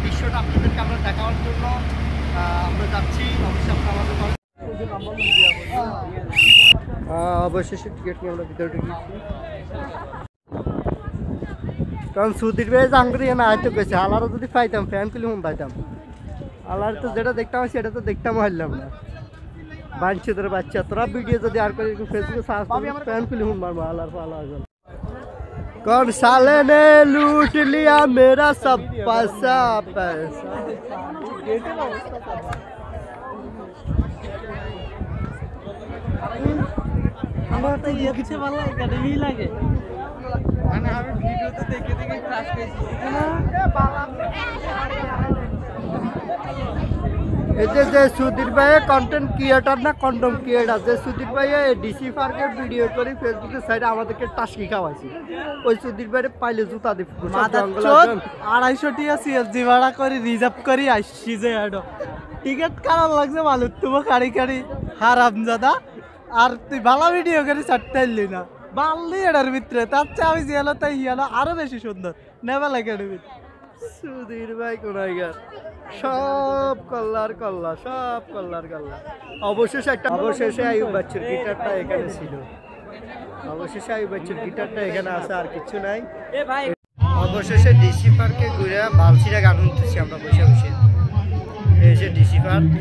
দৃশ্যটা আপনাদেরকে আমরা দেখানোর জন্য আমরা যাচ্ছি। অবশ্যই আপনারা আমাদের অবশেষে টিকিট নিয়ে আমরা ভিতরে ঢুকেছি। কারণ সুধীর ভাই জাঙ্গরি না হয়তো গেছে, আলারও যদি পাইতাম ফ্যান ফিল্ম পাইতাম, আলার তো যেটা দেখতাম সেটা তো দেখতাম হারলাম না। বাঞ্ছিদের বাচ্চা তোরা ভিডিও যদি আর করে ফেসবুকে সার্চ করবি ফ্যান ফিল্ম মারবো আলার পালা। कौन साले ने लूट लिया मेरा सब पैसा पैसा। আমার তো ইয়ে কিছু ভালো লাগে রিভিউ লাগে মানে আমি ভিডিওতে দেখে দেখে ক্রাশ পেয়েছি এই যে সুধীর ভাই কন্টেন্ট ক্রিয়েটর না কন্ডম ক্রিয়েটর, যে সুধীর ভাই ডিসি পার্কের ভিডিও করে ফেসবুকের সাইডে আমাদেরকে টাস্কি খাওয়াইছে, ওই সুধীর ভাইরে পাইলে জুতা দিব 250 টিয়া সিএসজি ভাড়া করে রিজার্ভ করি আসছি যে টিকিট কারণ লাগছে ভালো তোমার কারি কারি হারামজাদা। আর তুই ভালো ভিডিও করে ছাড়তে পারলি না বাড়লি এটার ভিতরে, তার চেয়ে আমি জিয়ালো তাই ইয়ালো আরো বেশি সুন্দর নেবা লাগে এটার ভিতরে। সুধীর ভাই কোনাইগার সব কল্লার কল্লা, সব কল্লার কল্লা। অবশেষে আইয়ুব বাচ্চুর গিটারটা এখানে ছিল, অবশেষে আইয়ুব বাচ্চুর গিটারটা এখানে আছে, আর কিছু নাই। অবশেষে ডিসি পার্কে ঘুরে বালছিরা গান শুনতেছি আমরা বসে বসে। এই যে ডিসি পার্ক।